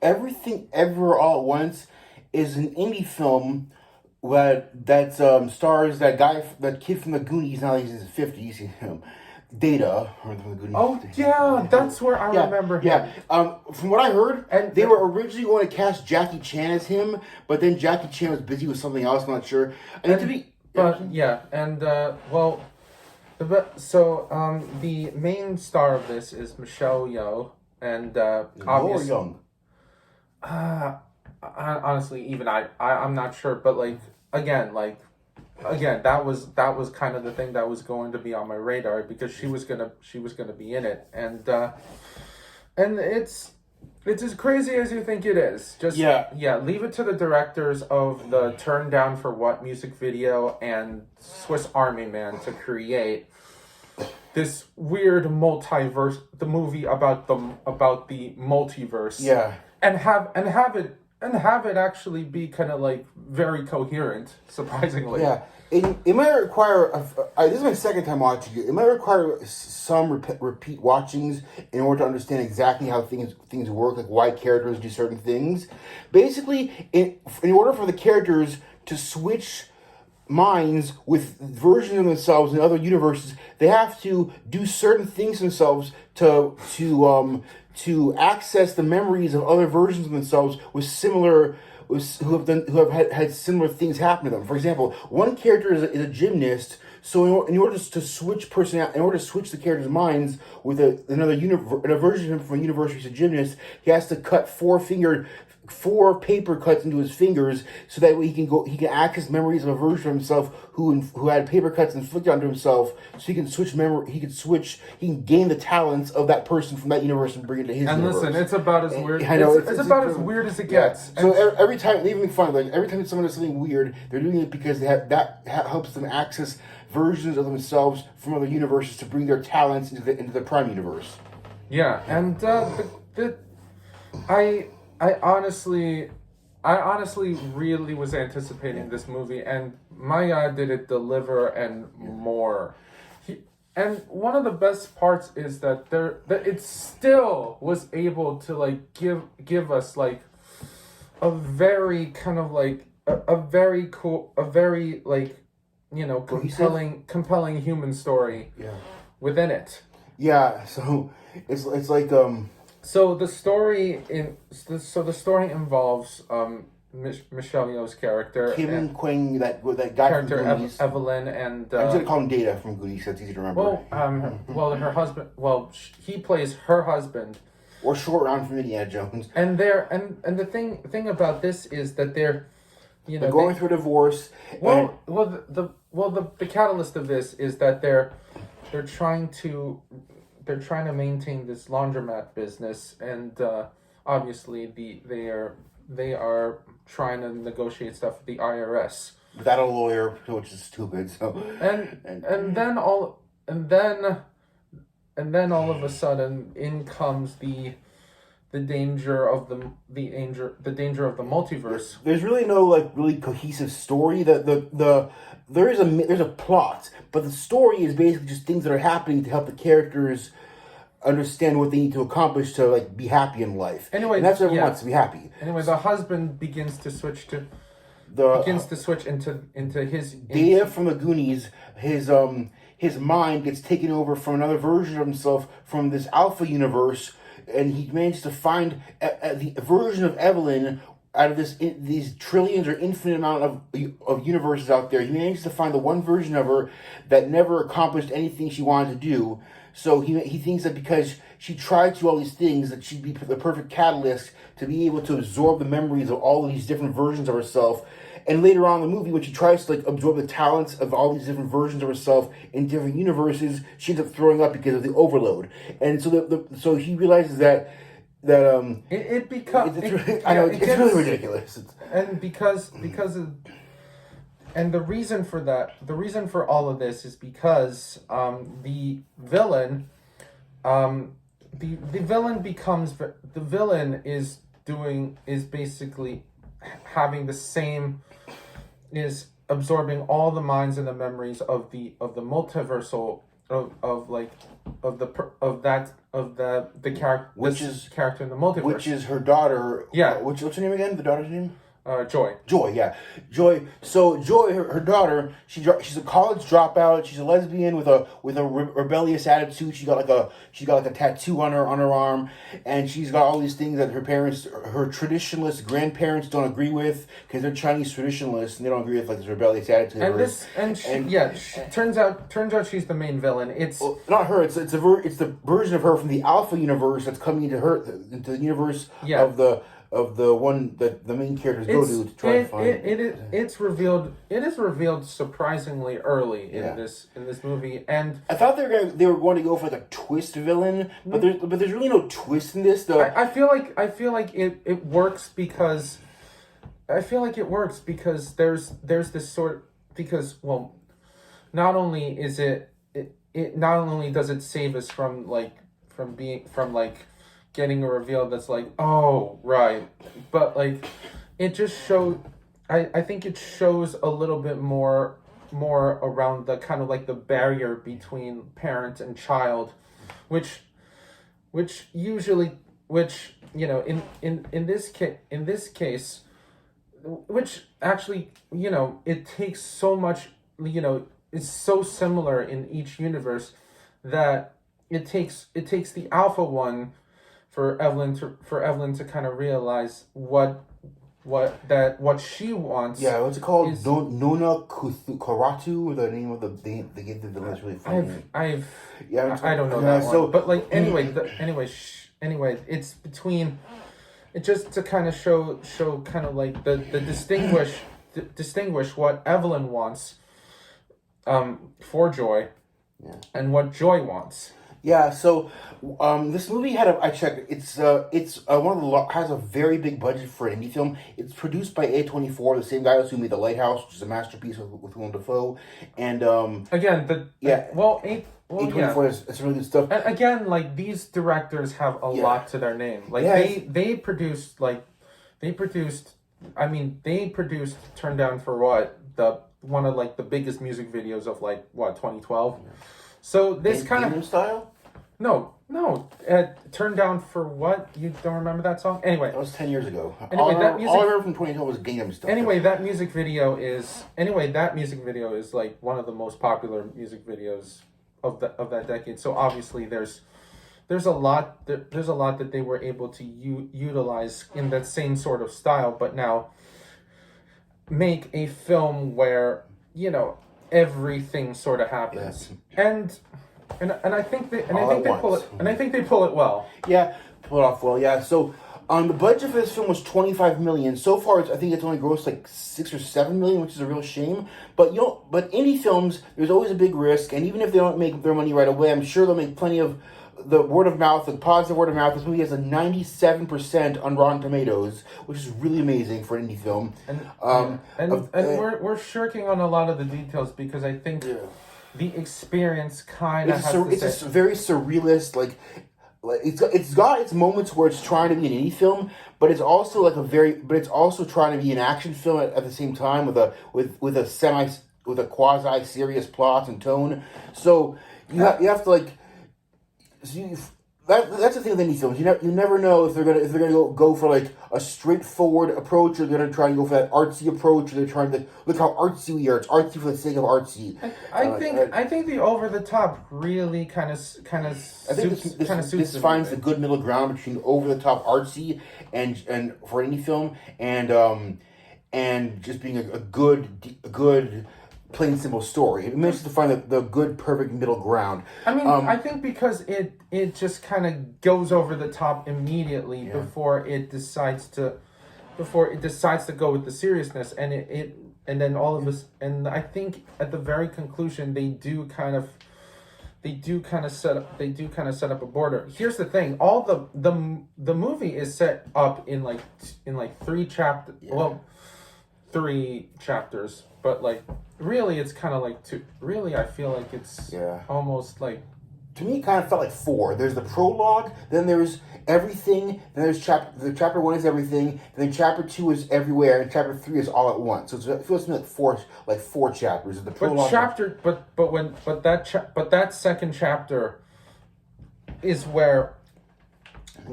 Everything Ever All at Once is an indie film that stars that kid from the Goonies. Now he's in his 50s. Data or the Goonies. Oh yeah, that's where I remember him. Yeah. From what I heard, And they were originally going to cast Jackie Chan as him, but then Jackie Chan was busy with something else. I'm not sure. The main star of this is Michelle Yeoh, and obviously, Young. honestly, even I'm not sure, but again, that was kind of the thing that was going to be on my radar because she was gonna be in it, and it's as crazy as you think it is. Just leave it to the directors of the Turn Down for What music video and Swiss Army Man to create this weird multiverse, the movie about the multiverse. Yeah. And have it actually be kind of very coherent, surprisingly. Yeah. It might require, this is my second time watching it, it might require some repeat watchings in order to understand exactly how things work, like why characters do certain things. Basically, in order for the characters to switch minds with versions of themselves in other universes, they have to do certain things themselves to access the memories of other versions of themselves who have had similar things happen to them. For example, one character is a gymnast, so in order to switch the character's minds with a version of him from a universe who's a gymnast, he has to cut four paper cuts into his fingers so that way he can access memories of a version of himself who had paper cuts inflicted onto himself, so he can gain the talents of that person from that universe and bring it to his universe. And listen, it's about as weird. I know it's about as weird as it gets. So every time, even fun, every time someone does something weird, they're doing it because that helps them access versions of themselves from other universes to bring their talents into the prime universe. Yeah, and I honestly really was anticipating this movie, and my God, did it deliver and more. And one of the best parts is that it still was able to give us a very kind of a very cool, a very compelling human story. Yeah. Within it. Yeah. So it's like So the story involves Michelle Yeoh's character, Kim Quang, that guy character from Goonies. Evelyn, and I'm just gonna call him Data from Goonies. That's easy to remember. Her husband. Well, he plays her husband, or Short Round from Indiana Jones. And the thing about this is that they're going through a divorce. The catalyst of this is that they're trying to maintain this laundromat business, and obviously they are trying to negotiate stuff with the IRS without a lawyer, which is stupid. So and then all of a sudden in comes the danger of the multiverse. There's really no really cohesive story. There's a plot, but the story is basically just things that are happening to help the characters understand what they need to accomplish to be happy in life. Anyway, and that's what everyone wants, to be happy. Anyway, the husband begins to switch into his Data from the Goonies. His mind gets taken over from another version of himself from this alpha universe, and he manages to find the version of Evelyn out of these trillions or infinite amount of universes out there. He manages to find the one version of her that never accomplished anything she wanted to do. So he thinks that because she tried to do all these things, that she'd be the perfect catalyst to be able to absorb the memories of all of these different versions of herself. And later on in the movie, when she tries to absorb the talents of all these different versions of herself in different universes, she ends up throwing up because of the overload. And so so he realizes that it becomes it's really ridiculous. And the reason for all of this is because the villain is basically having the same, is absorbing all the minds and the memories of the multiversal the character, character in the multiverse, which is her daughter. Yeah. What's her name again? The daughter's name? Joy. Joy, yeah, Joy. So Joy, her daughter, she's a college dropout. She's a lesbian with a rebellious attitude. She got like a tattoo on her arm, and she's got all these things that her traditionalist grandparents don't agree with because they're Chinese traditionalists and they don't agree with like this rebellious attitude. Turns out she's the main villain. It's not her. It's the version of her from the Alpha universe that's coming into the universe of the one that the main characters go to try to find. It is revealed surprisingly early in this movie, and I thought they were going to go for like a twist villain, but there's really no twist in this. I feel like it works because there's this sort, because not only is it not only does it save us from getting a reveal that's like, oh, right. But, like, it just shows... I think it shows a little bit more around the kind of, like, the barrier between parent and child, which you know, in this case, which actually, you know, it takes so much, you know, it's so similar in each universe that it takes the alpha one for Evelyn to kind of realize what she wants. Yeah, what's it called? Nona Karatu, the name of the villain is really funny. I don't know that one. But like anyway, it's between. It just to kind of show kind of like the distinguish what Evelyn wants, for Joy, and what Joy wants. Yeah, so this movie I checked. It's one of has a very big budget for an indie film. It's produced by A24, the same guys who made The Lighthouse, which is a masterpiece with Willem Dafoe, and A24 it's really good stuff. And again, like these directors have a lot to their name. Like they produced Turned Down for What, one of like the biggest music videos of 2012. So this kind of style. No. Turned Down for What? You don't remember that song? Anyway. That was 10 years ago. Anyway, all I remember from 2012 was Gangnam Style. Anyway, that music video is like one of the most popular music videos of that decade. So obviously there's a lot that they were able to utilize in that same sort of style, but now make a film where, you know, everything sort of happens. Yes. And I think they pull it well. Yeah, pull it off well. Yeah. So, the budget for this film was $25 million. So far, I think it's only grossed like $6 or $7 million, which is a real shame. But but indie films, there's always a big risk, and even if they don't make their money right away, I'm sure they'll make plenty of the word of mouth, the positive word of mouth. This movie has a 97% on Rotten Tomatoes, which is really amazing for an indie film. We're shirking on a lot of the details because I think. Yeah. The experience kind of it's a very surrealist, like it's got its moments where it's trying to be an indie film, but it's also it's also trying to be an action film at the same time with a quasi serious plot and tone. So you have to like. That's the thing with indie films. You never know if they're gonna go for like a straightforward approach, or they're gonna try and go for that artsy approach, or they're trying to look how artsy we are. It's artsy for the sake of artsy. I think the over the top really kind of suits. This finds the good middle ground between over the top artsy and for an indie film and just being a good plain simple story. It manages to find the good, perfect middle ground. I mean, I think because it just kind of goes over the top immediately before it decides to go with the seriousness, and then all of us, and I think at the very conclusion they do kind of set up a border. Here's the thing: all the movie is set up in three chapters. Yeah. Well, 3 chapters, but like really it's kind of like 2. Really, I feel like it's almost like to me, it kind of felt like four. There's the prologue, then there's everything, then there's chapter one is everything, and then chapter two is everywhere, and chapter three is all at once. So it feels to me like four chapters. The prologue. But that second chapter is where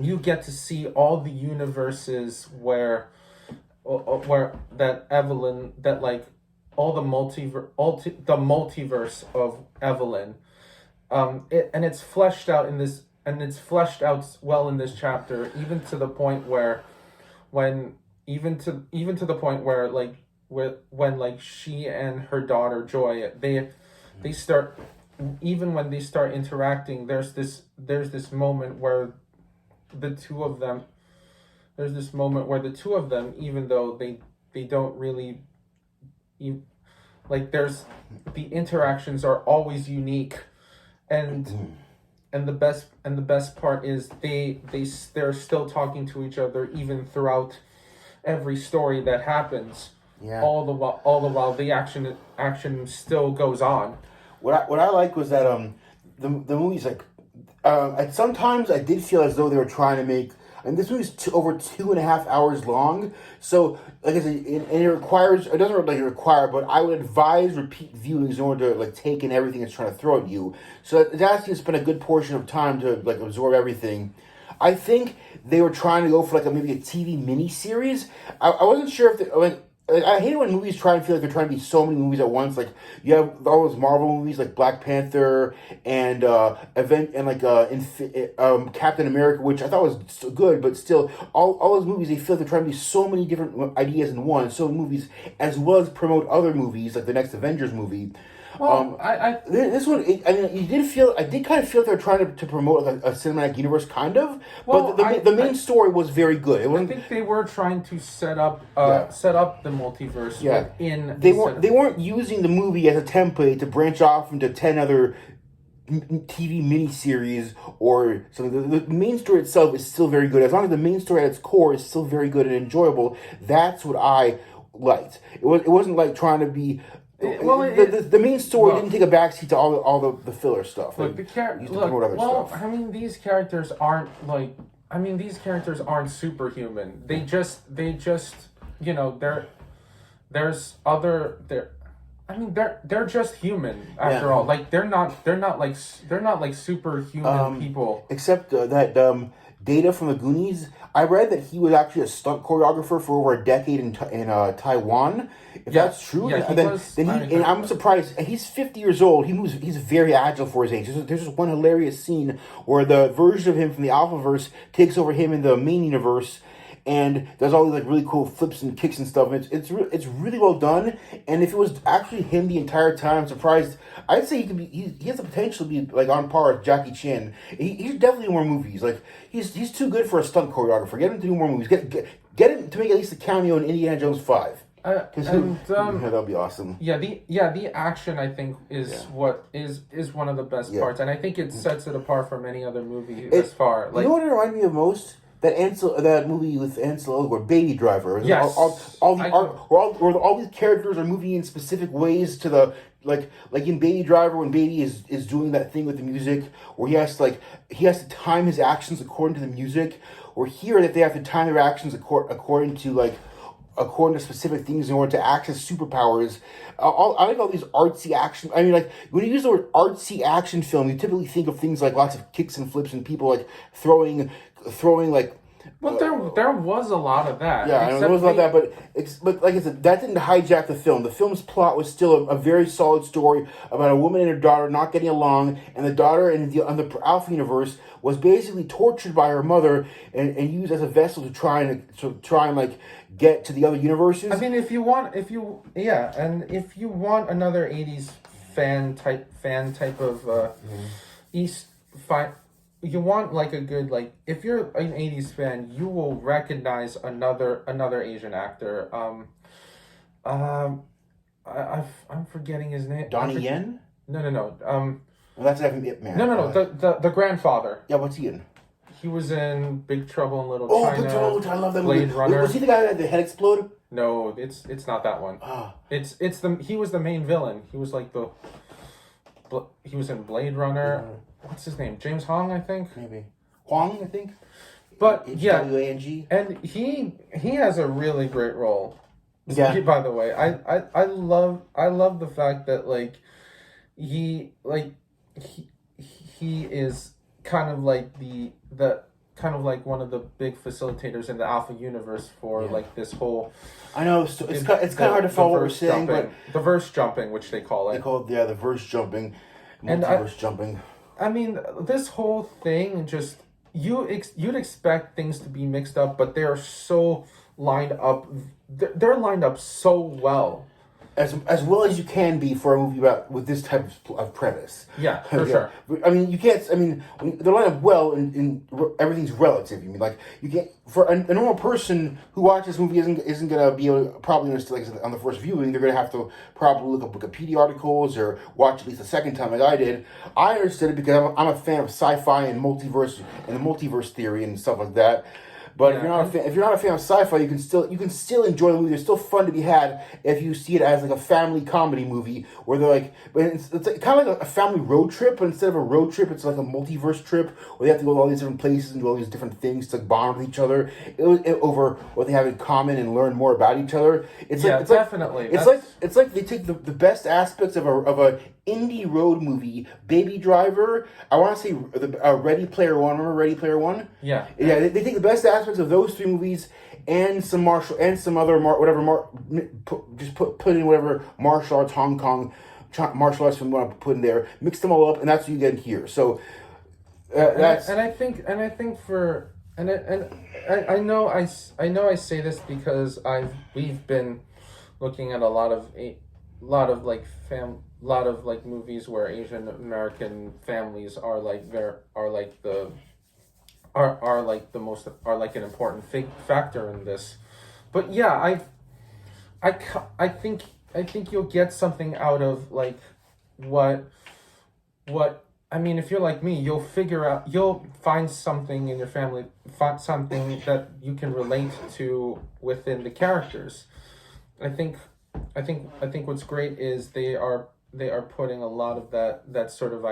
you get to see all the universes where that Evelyn, that like all the multiverse of Evelyn, it's fleshed out in this, and it's fleshed out well in this chapter, even to the point where when she and her daughter Joy, they start, even when they start interacting, there's this moment where the two of them, even though they don't really, like, there's, the interactions are always unique, and the best part is they're still talking to each other even throughout every story that happens. Yeah. All the while the action still goes on. What I like was that the movies, like, sometimes I did feel as though they were trying to make. And this movie's over 2.5 hours long, so like I said, it doesn't really require, but I would advise repeat viewings in order to like take in everything it's trying to throw at you. So it's asking you to spend a good portion of time to like absorb everything. I think they were trying to go for like maybe a TV miniseries. I wasn't sure if I hate it when movies try and feel like they're trying to be so many movies at once. Like you have all those Marvel movies like Black Panther and Captain America, which I thought was so good, but still all those movies, they feel like they're trying to be so many different ideas in one. So movies, as well as promote other movies like the next Avengers movie. Well, this one, I did kind of feel like they were trying to promote like a cinematic universe, kind of. Well, but the main story was very good. I think they were trying to set up the multiverse. Yeah. within. They weren't using the movie as a template to branch off into 10 other TV miniseries or something. The main story itself is still very good. As long as the main story at its core is still very good and enjoyable, that's what I liked. It wasn't like trying to be. The main story didn't take a backseat to all the filler stuff. Look, stuff. I mean, these characters aren't superhuman. They just they're just human after all. Like they're not like superhuman people. Except that Data from the Goonies, I read that he was actually a stunt choreographer for over a decade in Taiwan. If that's true, then I'm surprised. And he's 50 years old. He's very agile for his age. There's just one hilarious scene where the version of him from the Alphaverse takes over him in the main universe and does all these like really cool flips and kicks and stuff. It's really well done. And if it was actually him the entire time, I'm surprised. I'd say he has the potential to be like on par with Jackie Chan. He's definitely in more movies. Like he's too good for a stunt choreographer. Get him to do more movies. Get him to make at least a cameo in Indiana Jones 5. That'll be awesome. The action I think is what is one of the best parts, and I think it sets it apart from any other movie thus far. Like, you know what it reminded me of most? That movie with Ansel Elgort, Baby Driver. Yes. Where all these characters are moving in specific ways to the like in Baby Driver when Baby is doing that thing with the music where he has to time his actions according to the music. Or here that they have to time their actions according to specific things in order to access superpowers. I like all these artsy action. I mean, like when you use the word artsy action film, you typically think of things like lots of kicks and flips and people like throwing like. Well, there was a lot of that. Yeah, I know there was a lot of that, but like I said, that didn't hijack the film. The film's plot was still a very solid story about a woman and her daughter not getting along, and the daughter in the Alpha universe was basically tortured by her mother and used as a vessel to try and like get to the other universes. I mean, if you want another 80s fan type of you want like a good, like, if you're an 80s fan, you will recognize another Asian actor. I'm forgetting his name. Donnie Yen? No. Well, that's Ip Man. No. The grandfather. Yeah, what's he in? He was in Big Trouble in Little Oh, China. Big Trouble! I love that Blade movie. Runner. Was he the guy that had the head explode? No, it's not that one. He was the main villain. He was like he was in Blade Runner. what's his name? James Hong, I think. Maybe Huang, I think. But yeah, Wang. and he has a really great role. Yeah. By the way, I love the fact that like he he is kind of like the kind of like one of the big facilitators in the Alpha universe for like this whole. I know it's kind of hard to follow what we're saying, but the verse jumping, which they call it. They call it the verse jumping, multiverse jumping. I mean, this whole thing just you'd expect things to be mixed up, but they're so lined up. They're lined up so well. As well as you can be for a movie with this type of premise. Yeah, for sure. I mean, you can't. I mean, they're lined up well, and everything's relative. You mean like you can't for a normal person who watches this movie isn't gonna be able to probably understand, like I said, on the first viewing. They're gonna have to probably look up Wikipedia articles or watch at least a second time, like I did. I understood it because I'm a fan of sci-fi and multiverse and the multiverse theory and stuff like that. But if you're not a fan of sci-fi, you can still enjoy the movie. There's still fun to be had if you see it as like a family comedy movie where they're like, but it's like, kind of like a family road trip. But instead of a road trip, it's like a multiverse trip where they have to go to all these different places and do all these different things to bond with each other over what they have in common and learn more about each other. It's definitely. It's like they take the best aspects of a indie road movie, Baby Driver. I want to say Ready Player One. Remember Ready Player One? Yeah. Yeah. They take the best aspects of those three movies and some put in whatever martial arts Hong Kong martial arts film you want to put in there. Mix them all up, and that's what you get here. So that's I know I say this because we've been looking at a lot of movies where Asian American families are like an important factor in this. But yeah, I think you'll get something out of like what I mean, if you're like me, you'll find something in your family, find something that you can relate to within the characters. I think what's great is they are putting a lot of that sort of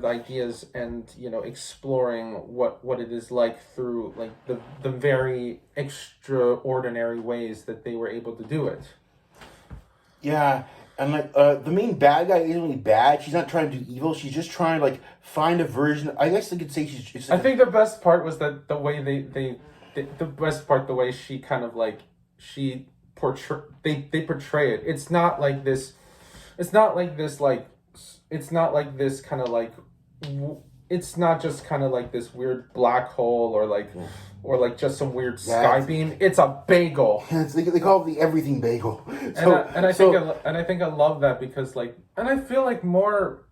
ideas and exploring what it is like through like the very extraordinary ways that they were able to do it. Yeah. And like the main bad guy isn't really bad. She's not trying to do evil. She's just trying to like find a version. I guess I could say she's. I think the best part was that the way the way she kind of like they portray it. It's not like this kind of like. It's not just kind of like this weird black hole or like just some weird sky beam. It's a bagel. They call it the everything bagel. I think I love that because like, and I feel like more,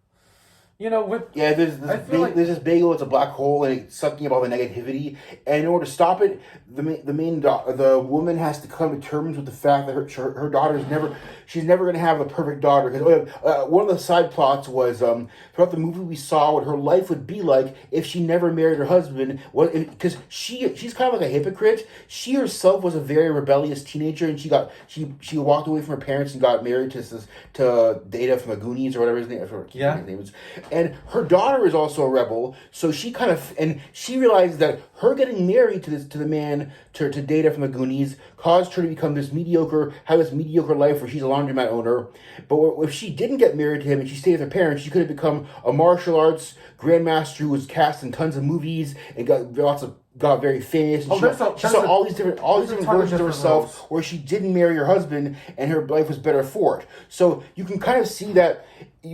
there's this bagel. It's a black hole and it's sucking up all the negativity. And in order to stop it, the woman has to come to terms with the fact that her daughter she's never going to have a perfect daughter. Because one of the side plots was throughout the movie we saw what her life would be like if she never married her husband. Because she's kind of like a hypocrite. She herself was a very rebellious teenager, and she walked away from her parents and got married to Data from the Goonies or whatever his name is. And her daughter is also a rebel, so she realizes that her getting married to the man to Data from the Goonies caused her to become have this mediocre life where she's a laundromat owner. But if she didn't get married to him and she stayed with her parents, she could have become a martial arts grandmaster who was cast in tons of movies and got very famous. And she saw all these different versions of herself where she didn't marry her husband and her life was better for it. So you can kind of see that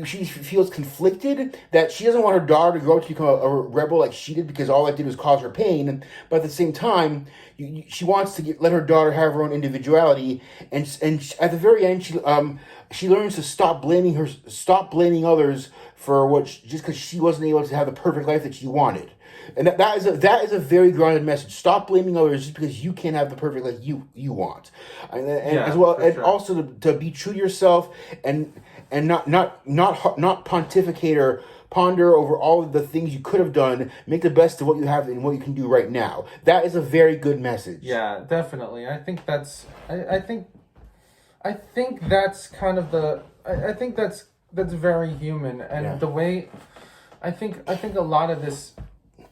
she feels conflicted, that she doesn't want her daughter to grow up to become a rebel like she did because all that did was cause her pain. But at the same time, she wants to let her daughter have her own individuality. And at the very end, she learns to stop blaming others for just because she wasn't able to have the perfect life that she wanted. And that is a very grounded message. Stop blaming others just because you can't have the perfect life you want, and as well, and sure. Also to be true to yourself and not pontificate or ponder over all of the things you could have done. Make the best of what you have and what you can do right now. That is a very good message. Yeah, definitely. I think that's. I think that's kind of the. I think that's that's very human, and Yeah. the way I think a lot of this,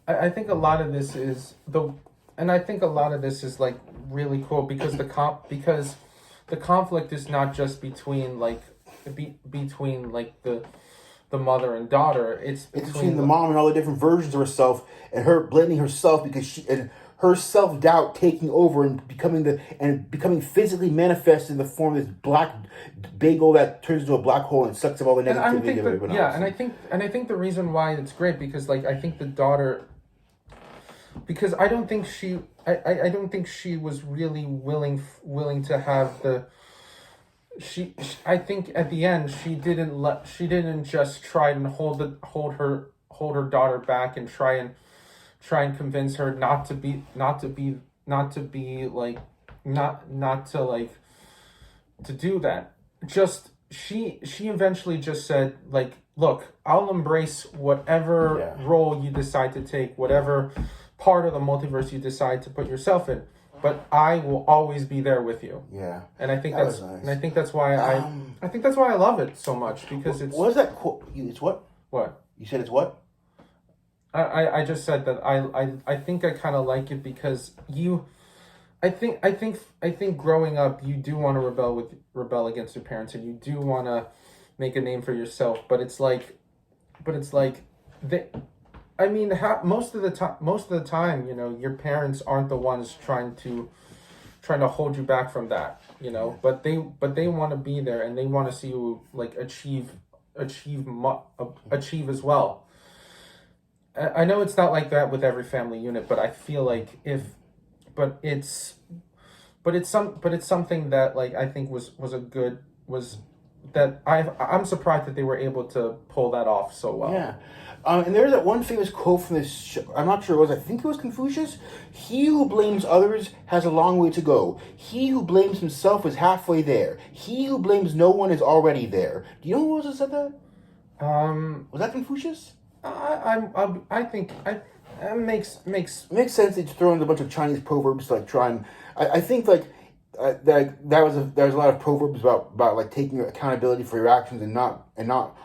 I think a lot of this is and I think a lot of this is like really cool because because the conflict is not just between like between like the mother and daughter. It's It's between between the mom and all the different versions of herself, and her blaming herself because her self doubt taking over and becoming physically manifest in the form of this black bagel that turns into a black hole and sucks up all the and I negativity think of that, everyone yeah, else. and I think the reason why it's great because like I think the daughter because I don't think she was really willing to have the I think at the end she didn't just try and hold her daughter back and try and convince her not to be like not to like to do that. Just she eventually just said like, look, I'll embrace whatever Yeah. role you decide to take, whatever part of the multiverse you decide to put yourself in, but I will always be there with you. Yeah, And I think that that's was nice. and I think that's why I think that's why I love it so much because it's What is that quote? It's what? what You said it's what? I just said that I think I kind of like it because I think growing up you do want to rebel against your parents and you do want to make a name for yourself, but it's like they I mean most of the time, you know, your parents aren't the ones trying to hold you back from that, you know, but they want to be there and they want to see you like achieve as well. I know it's not like that with every family unit, but I feel like but it's something that like I think was that I'm surprised that they were able to pull that off so well. Yeah. And there's that one famous quote from this show. I'm not sure it was. I think it was Confucius. He who blames others has a long way to go. He who blames himself is halfway there. He who blames no one is already there. Do you know who else has said that? Was that Confucius? I think it makes It makes sense that you throw in a bunch of Chinese proverbs to like try and I think like that there was a lot of proverbs about like taking accountability for your actions and not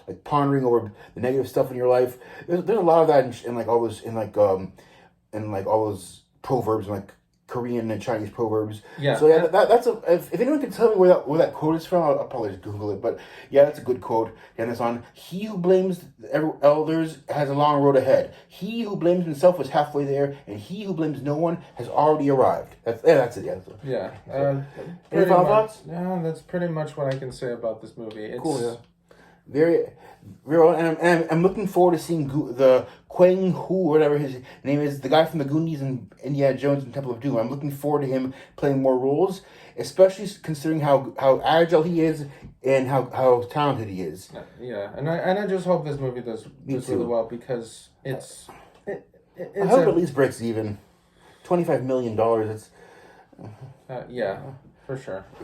like pondering over the negative stuff in your life. There's a lot of that in like all those in like all those proverbs and like Korean and Chinese proverbs. Yeah. So yeah, that's a if anyone can tell me where that quote is from, I'll probably just Google it. But yeah, that's a good quote. And it's on: "He who blames elders has a long road ahead. He who blames himself is halfway there, and he who blames no one has already arrived." That's it. Yeah. Any Pretty final much, thoughts? yeah, that's pretty much what I can say about this movie. It's Cool. Yeah. Very well, and I'm looking forward to seeing the Quang Hu, whatever his name is, the guy from the Goonies and Indiana Jones and Temple of Doom. I'm looking forward to him playing more roles, especially considering how agile he is and how talented he is. Yeah, and I just hope this movie does really well because it's I hope it at least breaks even. $25 million. It's yeah, for sure. yeah.